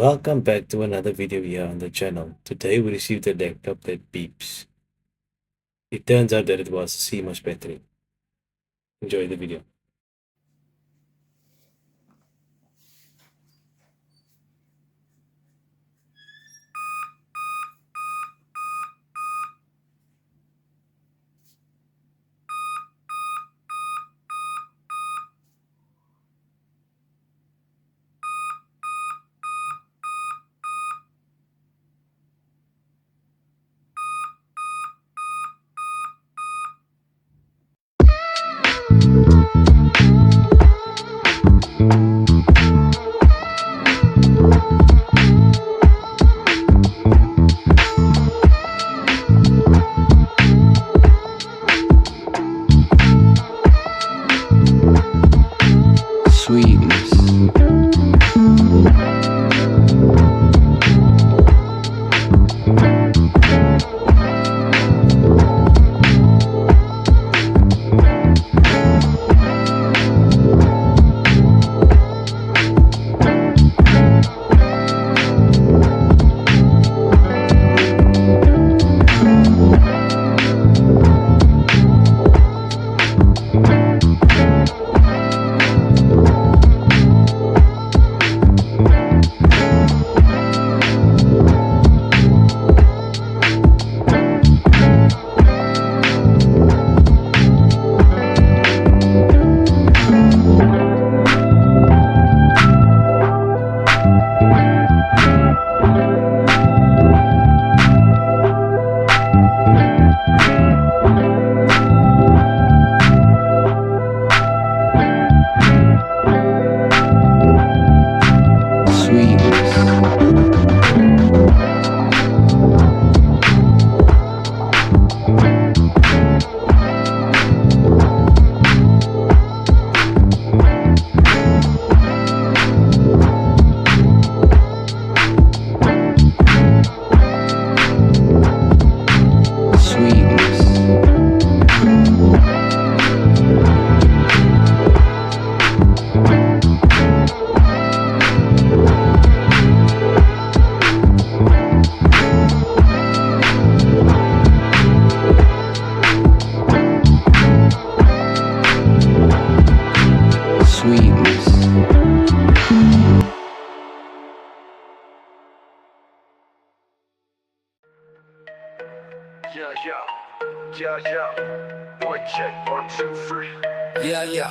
Welcome back to another video here on the channel. Today we received a laptop that beeps. It turns out that it was a CMOS battery. Enjoy the video. Sweetness. Yeah. Boy, check 1, 2, 3. Yeah.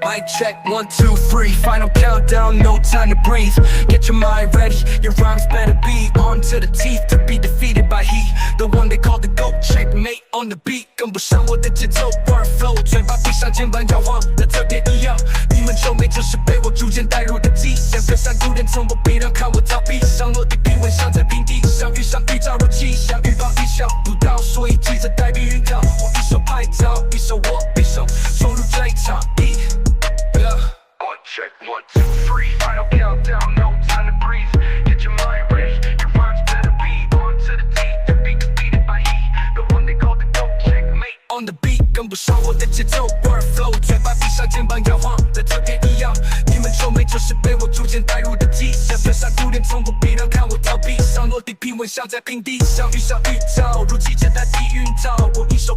Mic check 1, 2, 3. Final countdown, no time to breathe. Get your mind ready, your rhymes better be on to the teeth to be defeated by he. The one they call the GOAT, checkmate on the beat. 跟不上我的节奏 workflow， 嘴巴闭上，肩膀摇晃的特别一样。你们皱眉就是被我逐渐带入的迹象。跟上古典从不必然看我逃避，上落地平稳，像在平地上遇上预兆如气象，预报意想不到，所以记着带避孕套。我一手拍照，一手握匕首，冲入这一场。Boy, check 1, 2, 3. Final countdown, no time to breathe. Get your mind ready, your rhymes better be on to the teeth to be defeated by he. The one they call the GOAT, checkmate on the beat， 跟不上我的节奏 workflow， 嘴巴闭上，肩膀摇晃的特别一样。你们皱眉就是被我逐渐带入的迹象。跟上古典从不必然看我逃避，上落地平稳，像在平地上遇上预兆，如记着带避孕套。我一手